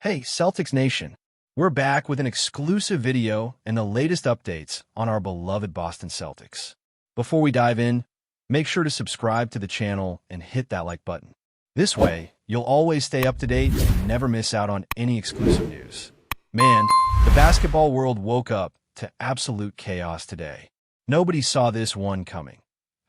Hey, Celtics Nation! We're back with an exclusive video and the latest updates on our beloved Boston Celtics. Before we dive in, make sure to subscribe to the channel and hit that like button. This way, you'll always stay up to date and never miss out on any exclusive news. Man, the basketball world woke up to absolute chaos today. Nobody saw this one coming.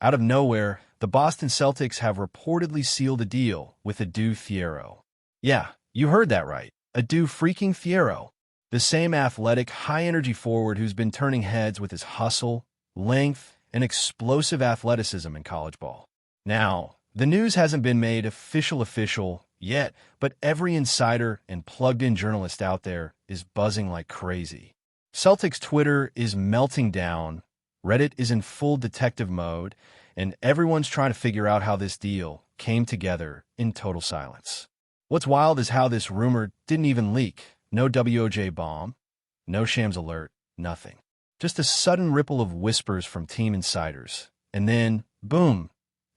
Out of nowhere, the Boston Celtics have reportedly sealed a deal with ADOU THIERO. Yeah, you heard that right. ADOU freaking THIERO. The same athletic, high-energy forward who's been turning heads with his hustle, length, and explosive athleticism in college ball. Now, the news hasn't been made official yet, but every insider and plugged-in journalist out there is buzzing like crazy. Celtics Twitter is melting down, Reddit is in full detective mode, and everyone's trying to figure out how this deal came together in total silence. What's wild is how this rumor didn't even leak. No WOJ bomb, no Shams alert, nothing. Just a sudden ripple of whispers from team insiders. And then, boom,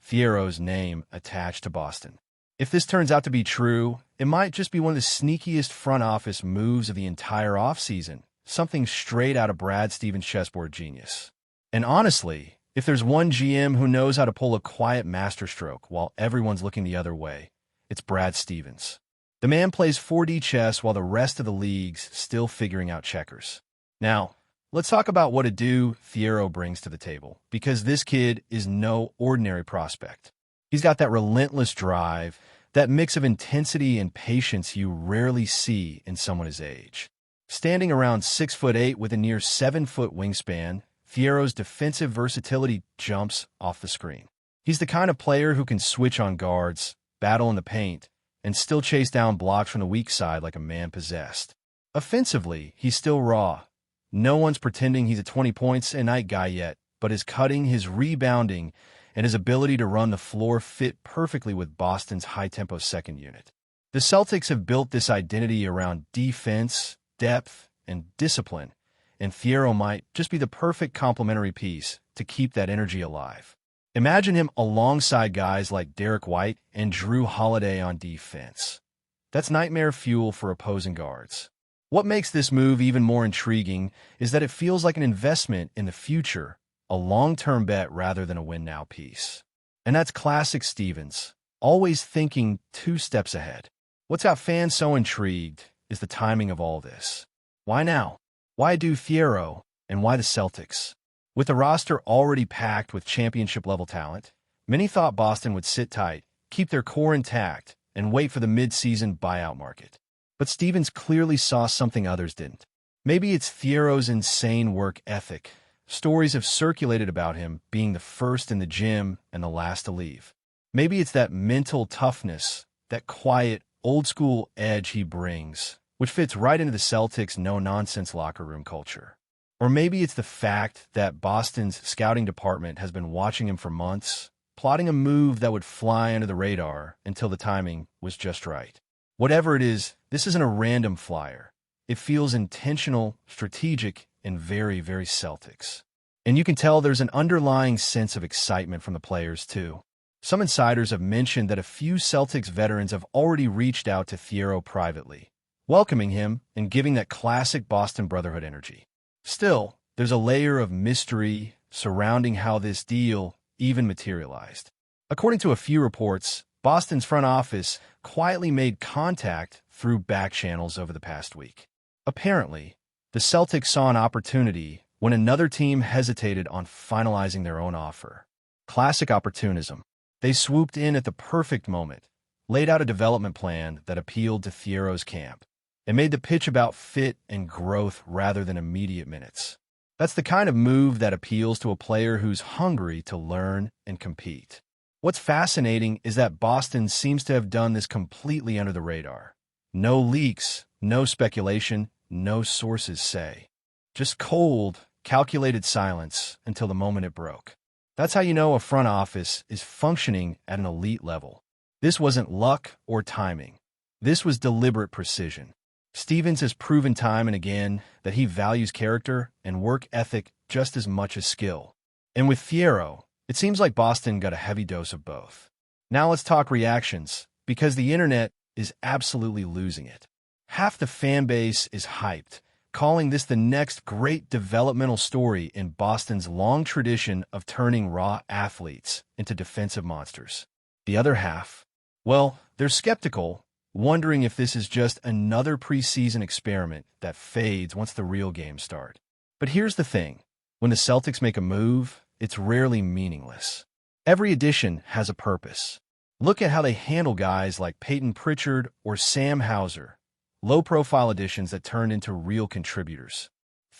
THIERO's name attached to Boston. If this turns out to be true, it might just be one of the sneakiest front office moves of the entire offseason, something straight out of Brad Stevens' chessboard genius. And honestly, if there's one GM who knows how to pull a quiet masterstroke while everyone's looking the other way, it's Brad Stevens. The man plays 4D chess while the rest of the league's still figuring out checkers. Now, let's talk about what ADOU THIERO brings to the table, because this kid is no ordinary prospect. He's got that relentless drive, that mix of intensity and patience you rarely see in someone his age. Standing around 6'8" with a near 7-foot wingspan, THIERO's defensive versatility jumps off the screen. He's the kind of player who can switch on guards, battle in the paint, and still chase down blocks from the weak side like a man possessed. Offensively, he's still raw. No one's pretending he's a 20 points a night guy yet, but his cutting, his rebounding, and his ability to run the floor fit perfectly with Boston's high-tempo second unit. The Celtics have built this identity around defense, depth, and discipline, and THIERO might just be the perfect complementary piece to keep that energy alive. Imagine him alongside guys like Derek White and Drew Holiday on defense. That's nightmare fuel for opposing guards. What makes this move even more intriguing is that it feels like an investment in the future, a long-term bet rather than a win-now piece. And that's classic Stevens, always thinking 2 steps ahead. What's got fans so intrigued is the timing of all this. Why now? Why ADOU THIERO? And why the Celtics? With the roster already packed with championship-level talent, many thought Boston would sit tight, keep their core intact, and wait for the mid-season buyout market. But Stevens clearly saw something others didn't. Maybe it's THIERO's insane work ethic. Stories have circulated about him being the first in the gym and the last to leave. Maybe it's that mental toughness, that quiet, old-school edge he brings, which fits right into the Celtics' no-nonsense locker room culture. Or maybe it's the fact that Boston's scouting department has been watching him for months, plotting a move that would fly under the radar until the timing was just right. Whatever it is, this isn't a random flyer. It feels intentional, strategic, and very Celtics. And you can tell there's an underlying sense of excitement from the players, too. Some insiders have mentioned that a few Celtics veterans have already reached out to THIERO privately, welcoming him and giving that classic Boston Brotherhood energy. Still, there's a layer of mystery surrounding how this deal even materialized. According to a few reports, Boston's front office quietly made contact through back channels over the past week. Apparently, the Celtics saw an opportunity when another team hesitated on finalizing their own offer. Classic opportunism. They swooped in at the perfect moment, laid out a development plan that appealed to THIERO's camp, and made the pitch about fit and growth rather than immediate minutes. That's the kind of move that appeals to a player who's hungry to learn and compete. What's fascinating is that Boston seems to have done this completely under the radar. No leaks, no speculation, no sources say. Just cold, calculated silence until the moment it broke. That's how you know a front office is functioning at an elite level. This wasn't luck or timing. This was deliberate precision. Stevens has proven time and again that he values character and work ethic just as much as skill. And with THIERO, it seems like Boston got a heavy dose of both. Now let's talk reactions, because the internet is absolutely losing it. half the fan base is hyped, calling this the next great developmental story in Boston's long tradition of turning raw athletes into defensive monsters. The other half, well, they're skeptical, wondering if this is just another preseason experiment that fades once the real games start. But here's the thing. When the Celtics make a move, it's rarely meaningless. Every addition has a purpose. Look at how they handle guys like Peyton Pritchard or Sam Hauser, low-profile additions that turned into real contributors.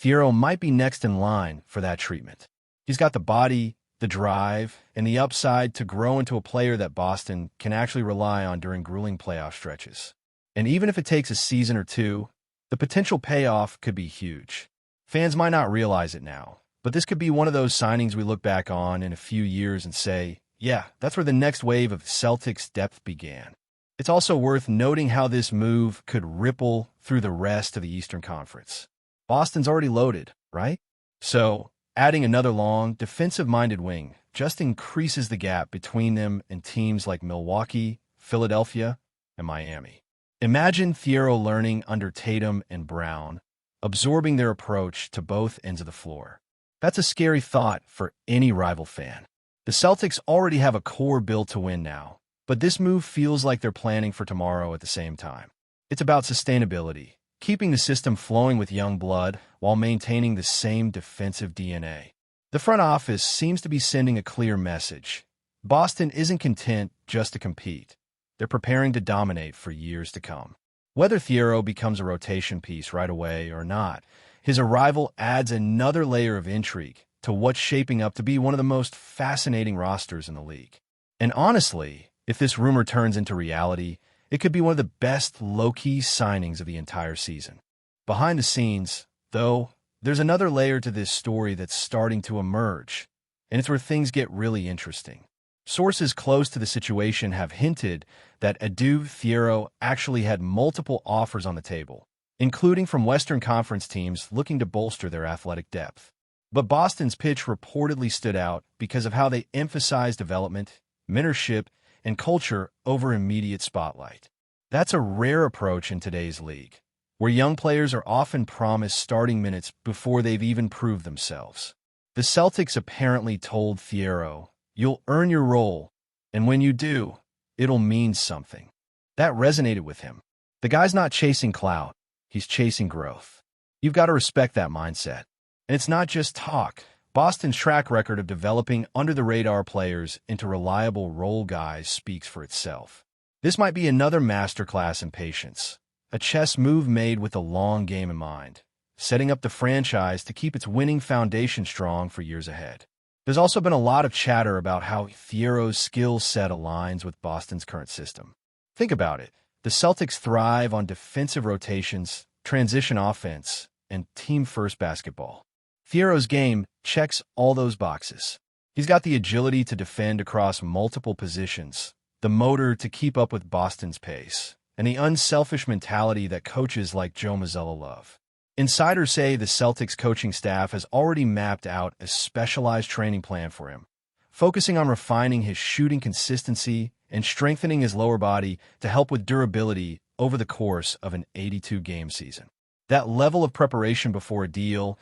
THIERO might be next in line for that treatment. He's got the body, the drive, and the upside to grow into a player that Boston can actually rely on during grueling playoff stretches. And even if it takes a season or two, the potential payoff could be huge. Fans might not realize it now, but this could be one of those signings we look back on in a few years and say, yeah, that's where the next wave of Celtics depth began. It's also worth noting how this move could ripple through the rest of the Eastern Conference. Boston's already loaded, right? So, adding another long, defensive-minded wing just increases the gap between them and teams like Milwaukee, Philadelphia, and Miami. Imagine THIERO learning under Tatum and Brown, absorbing their approach to both ends of the floor. That's a scary thought for any rival fan. The Celtics already have a core built to win now, but this move feels like they're planning for tomorrow at the same time. It's about sustainability, keeping the system flowing with young blood while maintaining the same defensive DNA. The front office seems to be sending a clear message. Boston isn't content just to compete. They're preparing to dominate for years to come. Whether THIERO becomes a rotation piece right away or not, his arrival adds another layer of intrigue to what's shaping up to be one of the most fascinating rosters in the league. And honestly, if this rumor turns into reality, it could be one of the best low-key signings of the entire season. Behind the scenes, though, there's another layer to this story that's starting to emerge, and it's where things get really interesting. Sources close to the situation have hinted that ADOU THIERO actually had multiple offers on the table, including from Western Conference teams looking to bolster their athletic depth. But Boston's pitch reportedly stood out because of how they emphasized development, mentorship, and culture over immediate spotlight. That's a rare approach in today's league, where young players are often promised starting minutes before they've even proved themselves. The Celtics apparently told THIERO, "You'll earn your role, and when you do, it'll mean something." That resonated with him. The guy's not chasing clout, he's chasing growth. You've got to respect that mindset. And it's not just talk. Boston's track record of developing under-the-radar players into reliable role guys speaks for itself. This might be another masterclass in patience, a chess move made with the long game in mind, setting up the franchise to keep its winning foundation strong for years ahead. There's also been a lot of chatter about how THIERO's skill set aligns with Boston's current system. Think about it. The Celtics thrive on defensive rotations, transition offense, and team-first basketball. THIERO's game checks all those boxes. He's got the agility to defend across multiple positions, the motor to keep up with Boston's pace, and the unselfish mentality that coaches like Joe Mazzulla love. Insiders say the Celtics coaching staff has already mapped out a specialized training plan for him, focusing on refining his shooting consistency and strengthening his lower body to help with durability over the course of an 82-game season. That level of preparation before a deal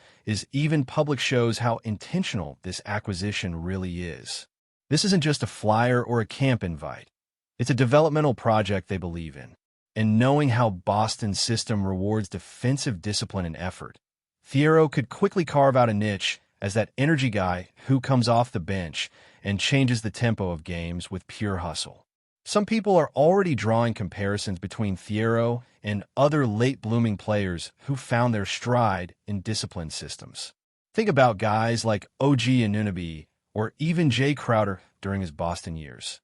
even public shows how intentional this acquisition really is. This isn't just a flyer or a camp invite. It's a developmental project they believe in. And knowing how Boston's system rewards defensive discipline and effort, THIERO could quickly carve out a niche as that energy guy who comes off the bench and changes the tempo of games with pure hustle. Some people are already drawing comparisons between THIERO and other late-blooming players who found their stride in disciplined systems. Think about guys like OG Anunoby or even Jay Crowder during his Boston years.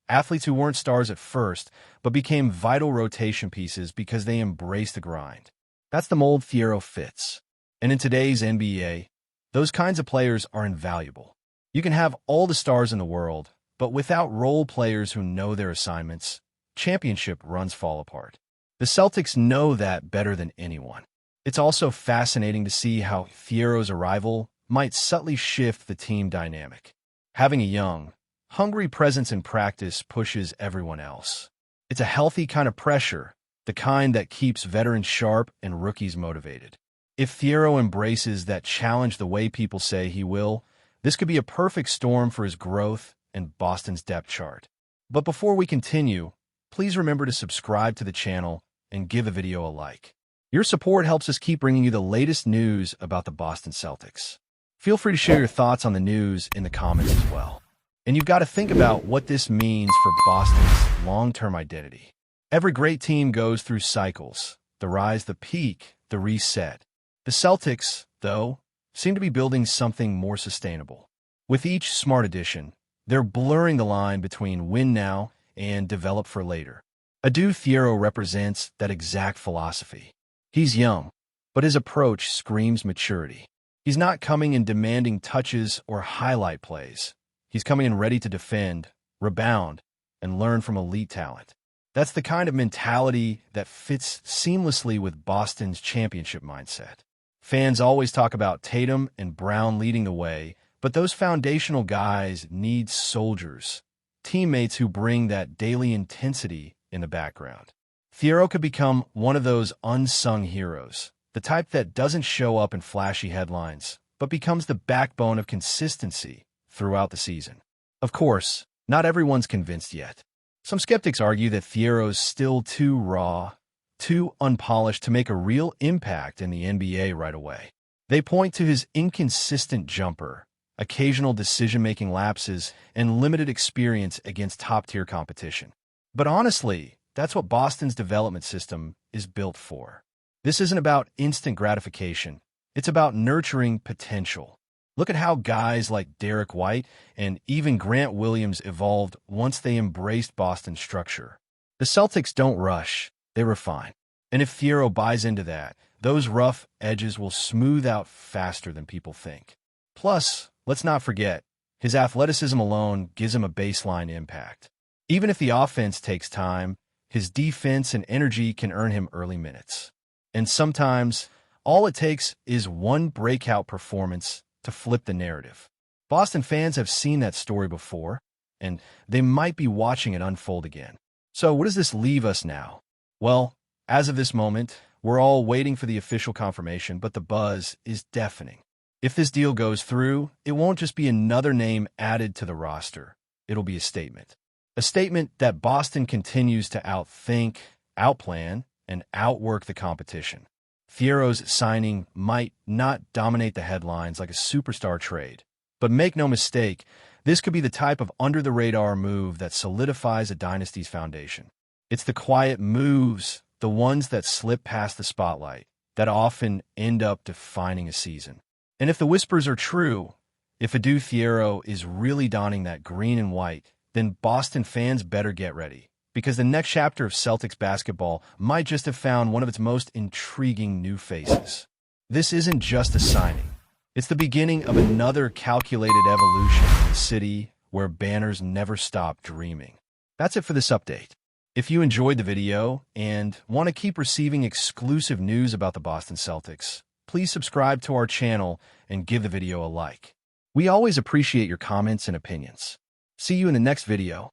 Athletes who weren't stars at first, but became vital rotation pieces because they embraced the grind. That's the mold THIERO fits. And in today's NBA, those kinds of players are invaluable. You can have all the stars in the world, but without role players who know their assignments, championship runs fall apart. The Celtics know that better than anyone. It's also fascinating to see how THIERO's arrival might subtly shift the team dynamic. Having a young, hungry presence in practice pushes everyone else. It's a healthy kind of pressure, the kind that keeps veterans sharp and rookies motivated. If THIERO embraces that challenge the way people say he will, this could be a perfect storm for his growth and Boston's depth chart. But before we continue, please remember to subscribe to the channel and give the video a like. Your support helps us keep bringing you the latest news about the Boston Celtics. Feel free to share your thoughts on the news in the comments as well. And you've got to think about what this means for Boston's long-term identity. Every great team goes through cycles: the rise, the peak, the reset. The Celtics, though, seem to be building something more sustainable. With each smart addition, they're blurring the line between win now and develop for later. ADOU THIERO represents that exact philosophy. He's young, but his approach screams maturity. He's not coming in demanding touches or highlight plays. He's coming in ready to defend, rebound, and learn from elite talent. That's the kind of mentality that fits seamlessly with Boston's championship mindset. Fans always talk about Tatum and Brown leading the way, but those foundational guys need soldiers, teammates who bring that daily intensity in the background. THIERO could become one of those unsung heroes, the type that doesn't show up in flashy headlines, but becomes the backbone of consistency throughout the season. Of course, not everyone's convinced yet. Some skeptics argue that THIERO's still too raw, too unpolished to make a real impact in the NBA right away. They point to his inconsistent jumper, occasional decision-making lapses, and limited experience against top-tier competition. But honestly, that's what Boston's development system is built for. This isn't about instant gratification. It's about nurturing potential. Look at how guys like Derek White and even Grant Williams evolved once they embraced Boston's structure. The Celtics don't rush, they refine. And if THIERO buys into that, those rough edges will smooth out faster than people think. Plus, let's not forget, his athleticism alone gives him a baseline impact. Even if the offense takes time, his defense and energy can earn him early minutes. And sometimes, all it takes is one breakout performance to flip the narrative. Boston fans have seen that story before, and they might be watching it unfold again. So what does this leave us now? Well, as of this moment, we're all waiting for the official confirmation, but the buzz is deafening. If this deal goes through, it won't just be another name added to the roster. It'll be a statement. A statement that Boston continues to outthink, outplan, and outwork the competition. THIERO's signing might not dominate the headlines like a superstar trade, but make no mistake, this could be the type of under-the-radar move that solidifies a dynasty's foundation. It's the quiet moves, the ones that slip past the spotlight, that often end up defining a season. And if the whispers are true, if ADOU THIERO is really donning that green and white, then Boston fans better get ready, because the next chapter of Celtics basketball might just have found one of its most intriguing new faces. This isn't just a signing. It's the beginning of another calculated evolution in a city where banners never stop dreaming. That's it for this update. If you enjoyed the video and want to keep receiving exclusive news about the Boston Celtics, please subscribe to our channel and give the video a like. We always appreciate your comments and opinions. See you in the next video.